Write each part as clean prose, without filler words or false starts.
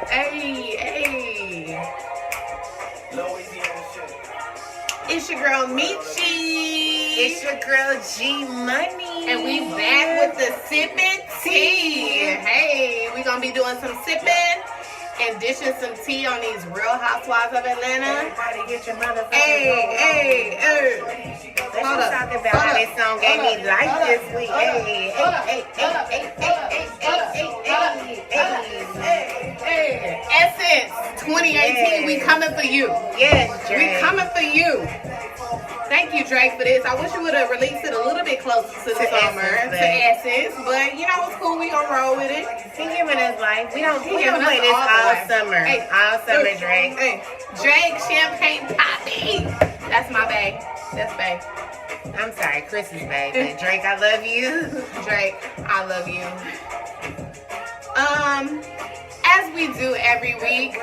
Hey. It's your girl Michi. It's your girl G Money. And we back with the sipping tea. Hey, we gonna be doing some sipping and dishing some tea on these Real Housewives of Atlanta. Everybody get your motherfucking Hey. Let's talk about how this song gave me life this week. Hey. Essence 2018, we coming for you. Yes, Drake. We coming for you. Thank you, Drake, for this. I wish you would have released it a little bit closer to the summer, to Essence, but you know it's cool. We gonna roll with it. He giving us life. We don't play this all summer. Hey, all summer, Drake. Hey, Drake, champagne poppy. That's my bae. That's bae. I'm sorry, Chris's bae, but Drake, I love you. Drake, I love you. As we do every week,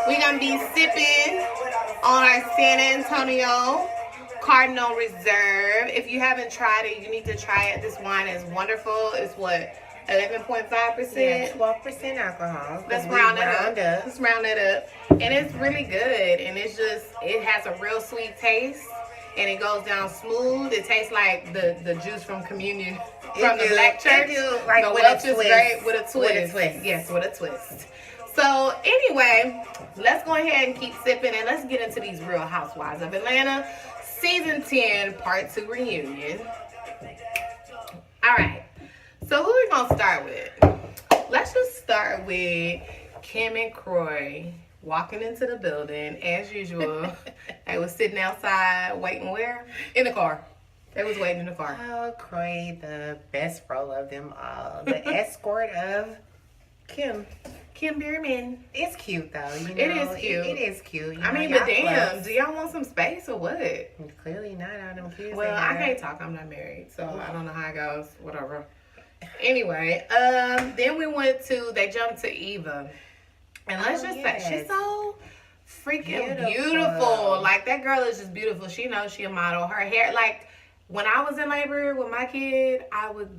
we're gonna be sipping on our San Antonio Cardinal Reserve. If you haven't tried it, you need to try it. This wine is wonderful. It's what, 11.5%? Yeah, 12% alcohol. Let's round it up. Let's round it up. And it's really good. And it's just, it has a real sweet taste. And it goes down smooth. It tastes like the juice from communion from the Black Church. Like the with Welch a is twist. great with a twist. With a twist. Yes, with a twist. So anyway, let's go ahead and keep sipping and let's get into these Real Housewives of Atlanta Season 10 Part 2 reunion. All right. So who are we going to start with? Let's just start with Kim and Croy walking into the building as usual. They was sitting outside waiting where? In the car. They was waiting in the car. Oh, Croy, the best role of them all. The escort of Kim Bierman. It's cute though. You know, it is cute. It is cute. I mean, but damn, do y'all want some space or what? Clearly not. All them kids. Well, I can't talk. I'm not married, so I don't know how it goes. Whatever. Anyway, then they jumped to Eva, and let's just say she's so freaking beautiful. Like that girl is just beautiful. She knows she a model. Her hair, like. When I was in labor with my kid,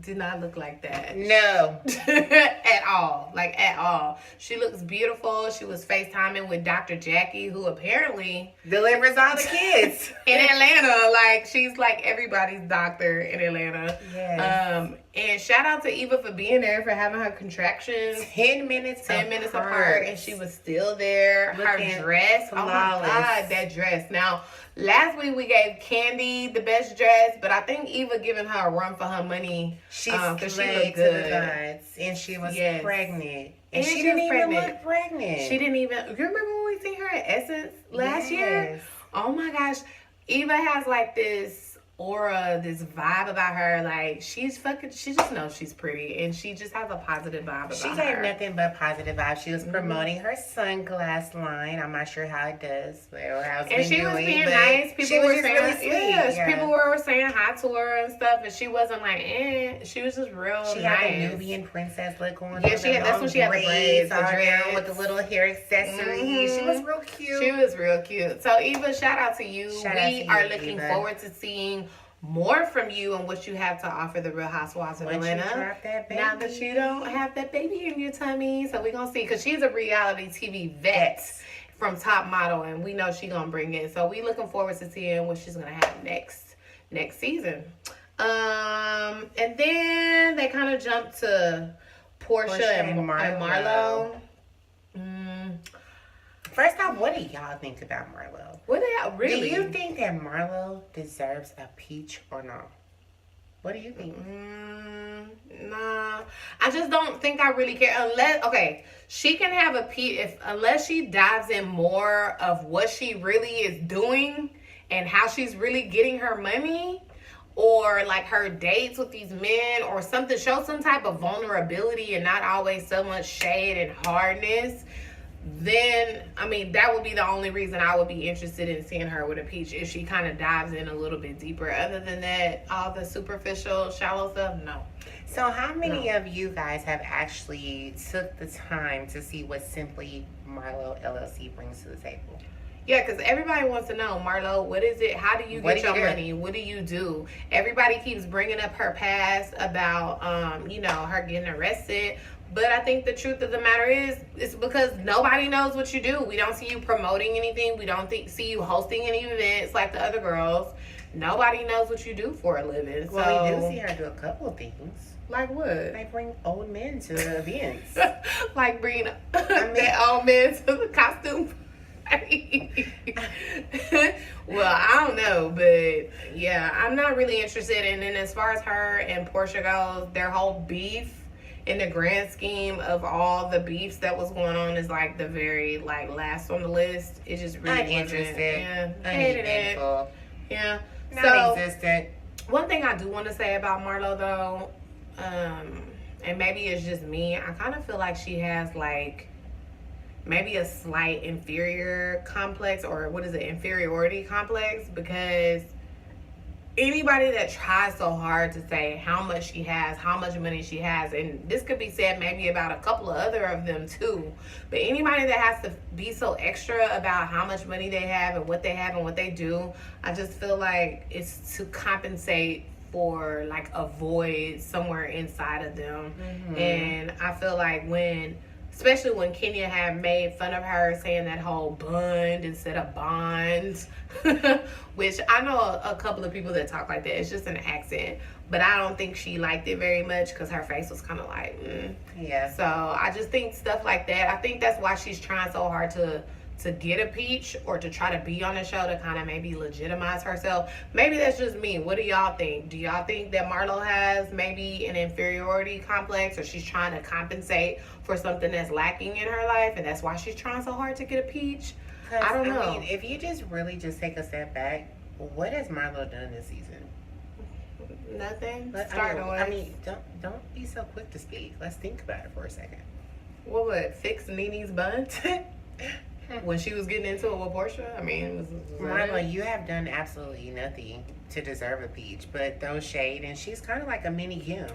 did not look like that. No. At all. Like, at all. She looks beautiful. She was FaceTiming with Dr. Jackie, who apparently delivers all the kids. In Atlanta. Like, she's like everybody's doctor in Atlanta. Yes. And shout out to Eva for being there, for having her contractions 10 minutes apart. And she was still there. Looking her dress. flawless. Oh my God, that dress. Now, last week we gave Candy the best dress, but I think Eva giving her a run for her money. She looked good. And she was pregnant. And she didn't even look pregnant. She didn't even. You remember when we seen her at Essence last year? Oh my gosh. Eva has like this aura, this vibe about her. Like she just knows she's pretty, and she just has a positive vibe about her. She gave nothing but positive vibes. She was promoting her sunglass line. I'm not sure how it does or how it's been she doing, was being nice. People were saying, really sweet. People were saying hi to her and stuff, and she wasn't like, She was just real she nice. Had the Nubian princess look on. Yeah, that's when she had the braids, the dreads with the little hair accessories. She was real cute. She was real cute. So Eva, shout out to you. We are looking forward to seeing more from you and what you have to offer the Real Housewives of Atlanta. Now that you don't have that baby in your tummy. So we're going to see, because she's a reality TV vet from Top Model, and we know she's going to bring it. So we looking forward to seeing what she's going to have next season. And then they kind of jumped to Portia and Marlo. First off, what do y'all think about Marlo? What do y'all really? Do you think that Marlo deserves a peach or no? What do you think? Nah, I just don't think I really care. Unless, she can have a peach unless she dives in more of what she really is doing and how she's really getting her money, or like her dates with these men or something. Show some type of vulnerability and not always so much shade and hardness. Then, I mean, that would be the only reason I would be interested in seeing her with a peach, if she kind of dives in a little bit deeper. Other than that, all the superficial, shallow stuff, no. So how many of you guys have actually took the time to see what Simply Marlo LLC brings to the table? Yeah, because everybody wants to know, Marlo, what is it? How do you What get do you your do? money? What do you do? Everybody keeps bringing up her past about, her getting arrested. But I think the truth of the matter is, it's because nobody knows what you do. We don't see you promoting anything. We don't see you hosting any events like the other girls. Nobody knows what you do for a living. Well, So, we do see her do a couple of things. like what? Like bring old men to the events. Like bringing that old man to the costume party. Well, I don't know, but yeah, I'm not really interested. And then as far as her and Portia goes, their whole beef in the grand scheme of all the beefs that was going on is like the very like last on the list. It just really Uninterested. Yeah, hated it. Uneventful. Yeah. Non-existent. One thing I do want to say about Marlo though, and maybe it's just me, I kind of feel like she has like maybe a slight inferior complex, or what is it, inferiority complex, because anybody that tries so hard to say how much she has, how much money she has, and this could be said maybe about a couple of other of them too, but anybody that has to be so extra about how much money they have and what they do, I just feel like it's to compensate for like a void somewhere inside of them. And I feel like especially when Kenya had made fun of her saying that whole bund instead of bonds, which I know a couple of people that talk like that. It's just an accent, but I don't think she liked it very much because her face was kind of like, Yeah. So I just think stuff like that. I think that's why she's trying so hard to get a peach, or to try to be on the show to kind of maybe legitimize herself. Maybe that's just me. What do y'all think? Do y'all think that Marlo has maybe an inferiority complex, or she's trying to compensate for something that's lacking in her life, and that's why she's trying so hard to get a peach? I don't know. I mean, if you just really just take a step back, what has Marlo done this season? Nothing. But, I mean, don't be so quick to speak. Let's think about it for a second. What? Fix Nene's bun? When she was getting into it with Portia? I mean, was Marlo, you have done absolutely nothing to deserve a peach, but throw shade, and she's kind of like a mini Kim.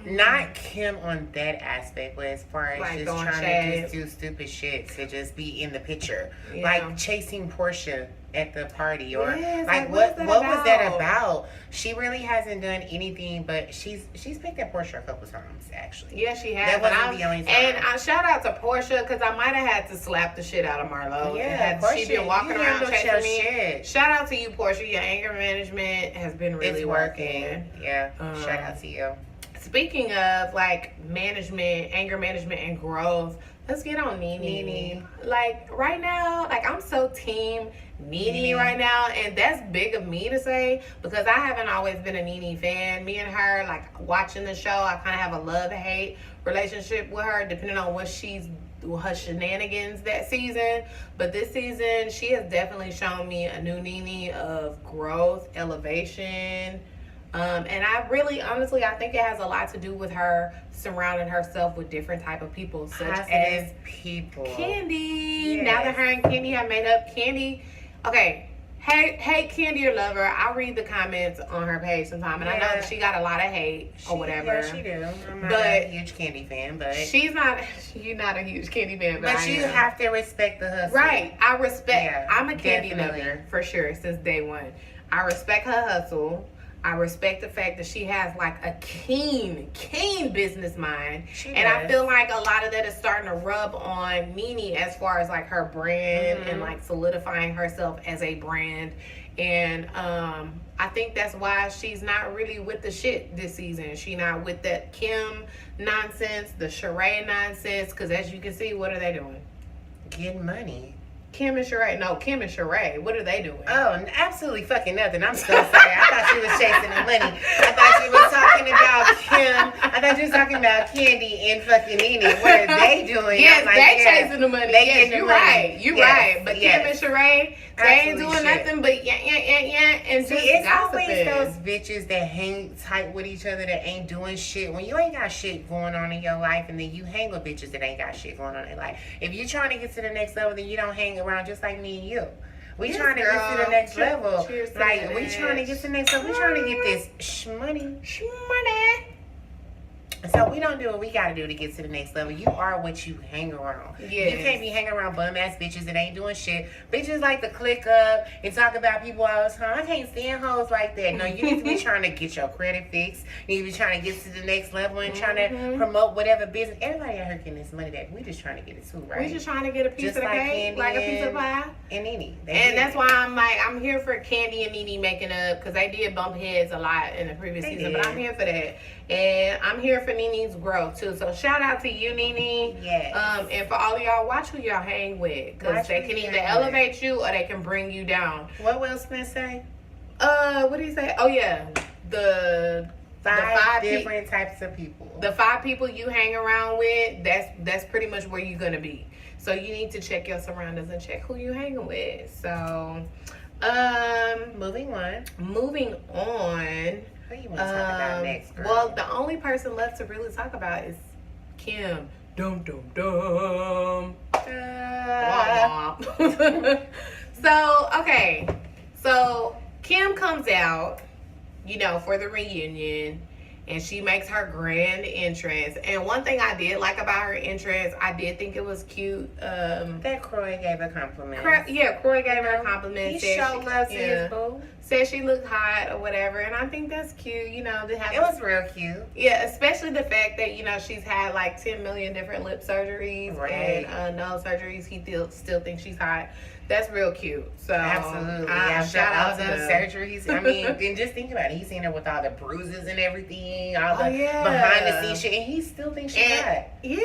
Not Kim on that aspect, but as far as like just trying shade. to just do stupid shit to just be in the picture, Yeah. like chasing Portia at the party, or Yes, like what was that about? She really hasn't done anything, but she's picked at Portia a couple times actually. Yeah, she has. That wasn't the only time. And shout out to Portia, because I might have had to slap the shit out of Marlo. Yeah, She been walking around chasing me. Shit. Shout out to you, Portia. Your anger management has been really It's working. Yeah, shout out to you. Speaking of like management, anger management, and growth, let's get on Nene. Like right now, like I'm so team Nene right now, and that's big of me to say because I haven't always been a Nene fan. Me and her, like watching the show, I kind of have a love-hate relationship with her, depending on what her shenanigans that season. But this season, she has definitely shown me a new Nene of growth, elevation. And I really, honestly, I think it has a lot to do with her surrounding herself with different type of people, such as people. Candy. Yes. Now that her and Candy have made up, Candy. Okay, hate Candy or love her. I read the comments on her page sometime, and I know that she got a lot of hate or whatever. Yeah, she do. I'm not a huge Candy fan, but she's not. You're not a huge Candy fan, but you have to respect the hustle, right? I respect. Yeah, I'm a Candy definitely. lover for sure since day one. I respect her hustle. I respect the fact that she has like a keen business mind. And I feel like a lot of that is starting to rub on Nene as far as like her brand and like solidifying herself as a brand. And I think that's why she's not really with the shit this season. She not with that Kim nonsense, the Sheree nonsense. Because as you can see, what are they doing? Getting money. Kim and Sheree. What are they doing? Oh, absolutely fucking nothing. I'm so sorry. I thought she was chasing the money. I thought she was talking about Kim. I thought you was talking about Candy and fucking Nene. What are they doing? Yes, like, they chasing the money. Yes, you're right. You're right. But Kim and Sheree, they ain't doing nothing but yeah, and see, just it's gossiping. always those bitches that hang tight with each other that ain't doing shit. When you ain't got shit going on in your life, and then you hang with bitches that ain't got shit going on in their life. If you're trying to get to the next level, then you don't hang around just like me and you. We trying to get to the next level. We trying to get to the next level. We trying to get this shmoney. So we don't do what we gotta do to get to the next level. You are what you hang around. Yes. You can't be hanging around bum ass bitches that ain't doing shit. Bitches like to click up and talk about people all the time. I can't stand hoes like that. No, you need to be trying to get your credit fixed. You need to be trying to get to the next level and trying to promote whatever business. Everybody out here getting this money that we just trying to get it too, right? We just trying to get a piece Just of the like cake, Candy like a piece of and- pie. And Nene. And that's why I'm here for Candy and Nene making up, because they did bump heads a lot in the previous season. But I'm here for that. And I'm here for Nene's growth too. So shout out to you, Nene. Yes. And for all of y'all, watch who y'all hang with, because Watch they who can you either hang elevate you or they can bring you down. What Will Smith say? What did he say? Oh yeah, the Five different types of people. The 5 people you hang around with, that's pretty much where you're gonna be. So you need to check your surroundings and check who you hanging with. So, Moving on. moving on. Who you want to talk about next, girl? Well, the only person left to really talk about is Kim. Dum dum dum. Wah, wah. So Kim comes out, for the reunion, and she makes her grand entrance. And one thing I did like about her entrance, I did think it was cute. That Croy gave a compliment. Croy gave her a compliment. He said showed love to his boo. Said she looked hot or whatever, and I think that's cute. To have. It was real cute. Yeah, especially the fact that she's had like 10 million different lip surgeries and nose surgeries. He still thinks she's hot. That's real cute. So Absolutely. shout out to those them. surgeries. I mean, then just think about it. He's seen her with all the bruises and everything, all the yeah. behind the scenes shit, and he still thinks she's hot. Yeah.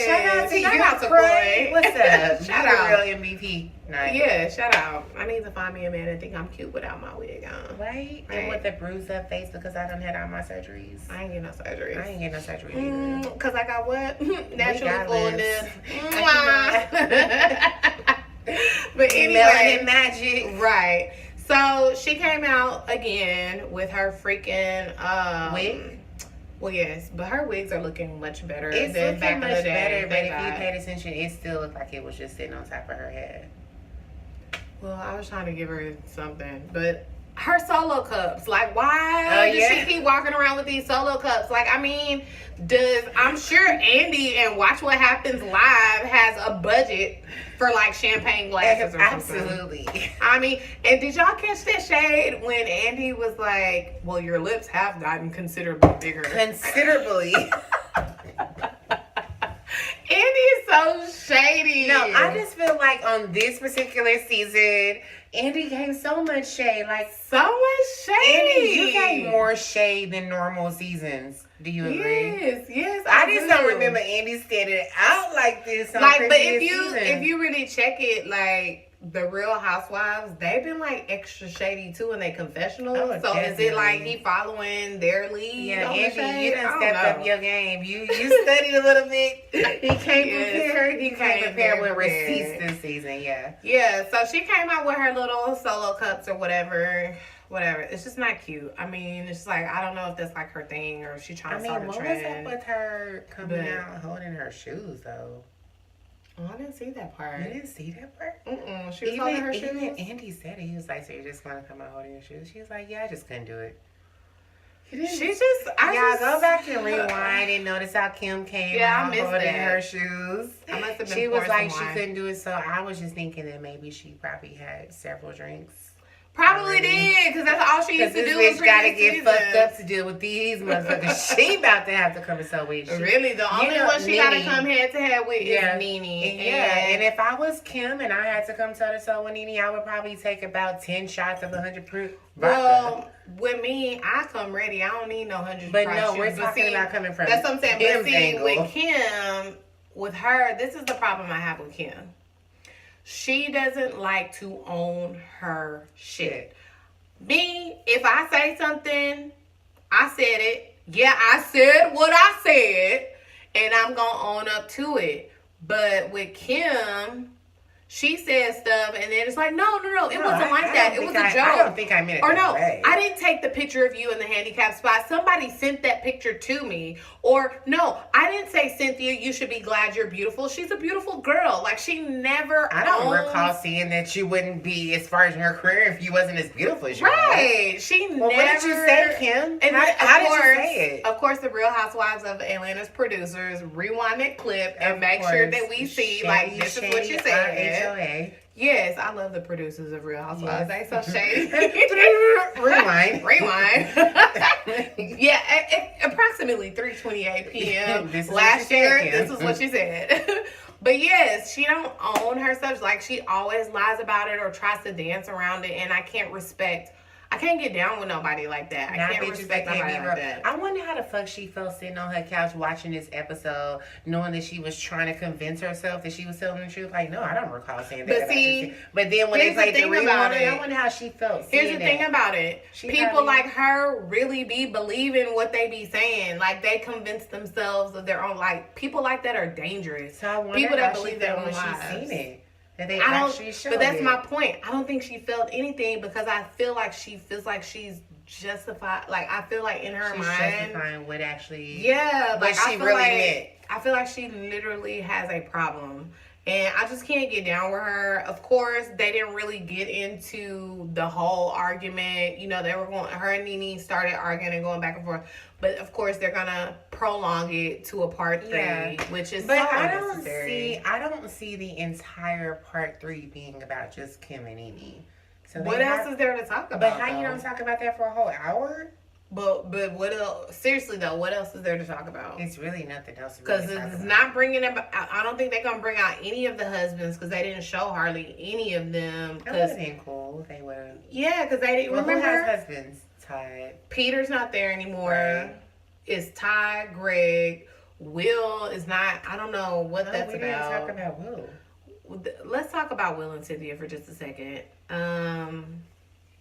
Shout out to Croy. What's up? Shout You're out. the real MVP. Nice. Yeah, shout out. I need to find me a man that think I'm cute without my wig on. Right? And with the bruised up face because I done had all my surgeries. I ain't getting no surgery. I ain't getting no surgery either. Because I got what? Natural got fullness. lips. But anyway. Melanin magic. Right. So she came out again with her freaking Wig? Well, yes, but her wigs are looking much better It's than looking back in much the day. better, but Thank if you God. paid attention, it still looked like it was just sitting on top of her head. Well, I was trying to give her something, but her solo cups, like, why does she keep walking around with these solo cups? Like, I mean, I'm sure Andy and Watch What Happens Live has a budget for like champagne glasses or something. Absolutely. I mean, and did y'all catch that shade when Andy was like, well, your lips have gotten considerably bigger. Considerably. Andy is so shady. No, I just feel like on this particular season, Andy gave so much shade. Like, so much shade. Andy, you gave more shade than normal seasons. Do you agree? Yes. I just don't remember Andy standing out like this. On Like, but previous if you really check it, like the Real Housewives, they've been like extra shady too in their confessionals. Oh, so definitely. is it like he following their lead? Yeah, on the Andy, shade? you I done don't stepped know. up your game. You studied a little bit. He came Yes, prepared. He he came came prepared with prepared. receipts this season. Yeah. Yeah, so she came out with her little solo cups or whatever. It's just not cute. I mean, it's like, I don't know if that's like her thing or if she's trying to start a what trend. was up with her coming out holding her shoes though? Oh, I didn't see that part. You didn't see that part? She was holding her Even shoes. Andy said it. He was like, "So you're just gonna come out holding your shoes?" She was like, "Yeah, I just couldn't do it." Go back and rewind and notice how Kim came out missed holding that. her shoes. I must have been She was pouring like, some she wine. couldn't do it, so I was just thinking that maybe she probably had several drinks. Probably did, because that's all she used to This do in bitch gotta previous get fucked seasons. up to deal with these motherfuckers. She about to have to come and sew with. Really, the only one she gotta come head to head with is Nene. And if I was Kim and I had to come toe to toe with Nene, I would probably take about 10 shots of 100 proof vodka. Well, with me, I come ready. I don't need no 100. But no, we're talking about coming from That's what I'm saying. Kim's But see, angle. with Kim, with her, this is the problem I have with Kim. She doesn't like to own her shit. Me, if I say something, I said it. Yeah, I said what I said, and I'm gonna own up to it. But with Kim, She said stuff, and then it's like, no, it wasn't like that. It was a joke. I don't think I meant it. Or that no, way. I didn't take the picture of you in the handicap spot. Somebody sent that picture to me. Or no, I didn't say, Cynthia, you should be glad you're beautiful. She's a beautiful girl. Like, she never. I don't recall seeing that you wouldn't be, as far as in her career, if you wasn't as beautiful as you Right. She never. What did you say, Kim? And how did you say it? Of course, the Real Housewives of Atlanta's producers rewind that clip and make sure that we see, like, this is what you said. HOA. Yes, I love the producers of Real Housewives. Yes. They so shady. Rewind. Yeah, at approximately 3:28 p.m. This is last what you year. said, Kim. This is what she said. But yes, she don't own herself. Like, she always lies about it or tries to dance around it, and I can't get down with nobody like that. I can't respect nobody like that. I wonder how the fuck she felt sitting on her couch watching this episode, knowing that she was trying to convince herself that she was telling the truth. Like, no, I don't recall saying that. But see, but then when they played the rewind, I wonder how she felt. Here's the thing about it. People like her really be believing what they be saying. Like, they convince themselves of their own. Like, people like that are dangerous. So I wonder people that how believe she their felt own when lives. she seen it. That they But that's my point. I don't think she felt anything because I feel like she feels like she's justified. Like, I feel like in her she's mind, justifying what actually. yeah, what like she really meant. I feel like she literally has a problem. And I just can't get down with her. Of course, they didn't really get into the whole argument. You know, her and Nene started arguing and going back and forth. But of course, they're gonna prolong it to a part 3, which is so unnecessary. I don't see the entire part 3 being about just Kim and Nene. So what else is there to talk about? But how you don't talk about that for a whole hour? But what else? Seriously though, what else is there to talk about? It's really nothing else. Because it's not bringing them. I don't think they're gonna bring out any of the husbands because they didn't show hardly any of them. That would have been cool. They would. Yeah, because they didn't remember. Who has husbands? Ty. Peter's not there anymore. Right. It's Ty, Greg. Will is not. I don't know what that's we about. Didn't talk about Will. Let's talk about Will and Cynthia for just a second.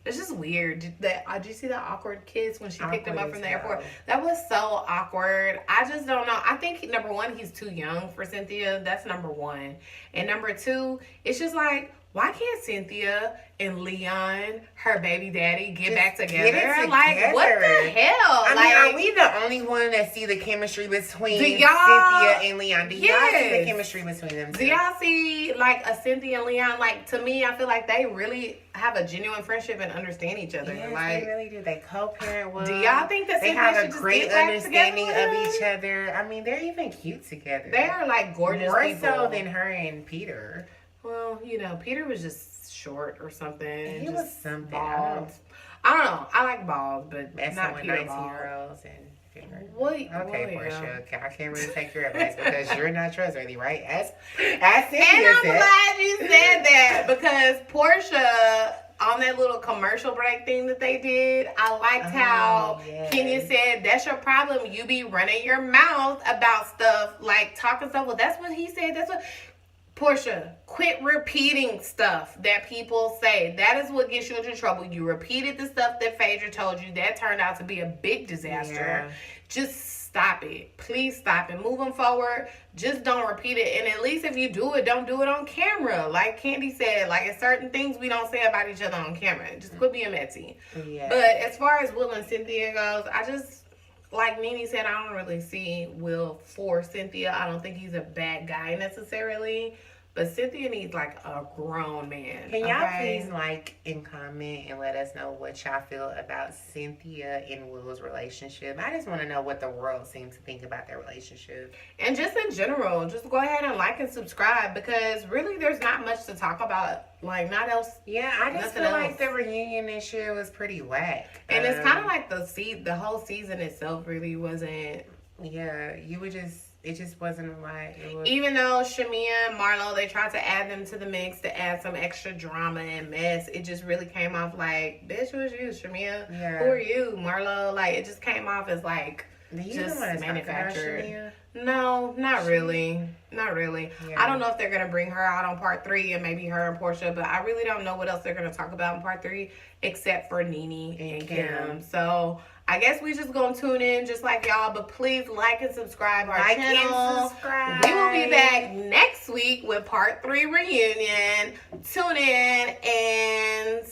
It's just weird. Did you see the awkward kiss when she picked him up from the airport? That was so awkward. I just don't know. I think, number one, he's too young for Cynthia. That's number one. And number two, it's just like, why can't Cynthia and Leon, her baby daddy, get back together? Like, what the hell? I mean, are we the only one that see the chemistry between Cynthia and Leon? Do y'all see the chemistry between them two? Do y'all see, like, a Cynthia and Leon? Like, to me, I feel like they really have a genuine friendship and understand each other. Yes, like, they really do. They co-parent well. Do y'all think that they Cynthia have should a just great get back understanding together of with each other? I mean, they're even cute together. They are, like, gorgeous More people. so than her and Peter. Well, you know, Peter was just short or something. He was something. Bald. I don't know. I like bald, but that's not Peter 19-year-olds and okay, Portia. I can't really take your advice because you're not trustworthy, right? As Cynthia and I'm said. glad you said that because Portia, on that little commercial break thing that they did, I liked how Kenya said, that's your problem. You be running your mouth about stuff, like talking stuff. Well, that's what he said. That's what... Portia, quit repeating stuff that people say. That is what gets you into trouble. You repeated the stuff that Phaedra told you. That turned out to be a big disaster. Yeah. Just stop it. Please stop it. Moving forward, just don't repeat it. And at least if you do it, don't do it on camera. Like Candy said, like, it's certain things we don't say about each other on camera. Just quit being messy. Yeah. But as far as Will and Cynthia goes, I just... Like Nene said, I don't really see Will for Cynthia. I don't think he's a bad guy necessarily. But Cynthia needs, like, a grown man. Can y'all please like and comment and let us know what y'all feel about Cynthia and Will's relationship? I just want to know what the world seems to think about their relationship. And just in general, just go ahead and like and subscribe because really there's not much to talk about. Like, not else. Yeah, I just feel like the reunion this year was pretty whack. And it's kind of like the whole season itself really wasn't. Yeah, it just wasn't a lot. Even though Shamia and Marlo, they tried to add them to the mix to add some extra drama and mess, it just really came off like, bitch, who's you, Shamia? Yeah. Who are you, Marlo? Like, it just came off as like just manufactured. No, not really. Not really. Yeah. I don't know if they're going to bring her out on part 3 and maybe her and Portia, but I really don't know what else they're going to talk about in part 3 except for Nene and Kim. So I guess we just gonna tune in just like y'all, but please like and subscribe our Like channel. and subscribe. We will be back next week with part 3 reunion. Tune in and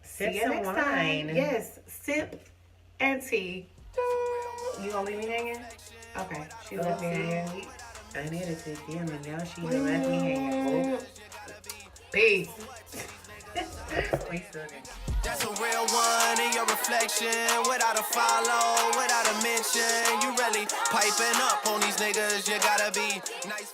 Sip see you some next wine. time. Yes, sip and tea. You gonna leave me hanging? Okay, she left me hanging. I needed to feel me. Now she done left me hanging. Peace. That's a real one in your reflection. Without a follow, without a mention. You really piping up on these niggas. You gotta be nice.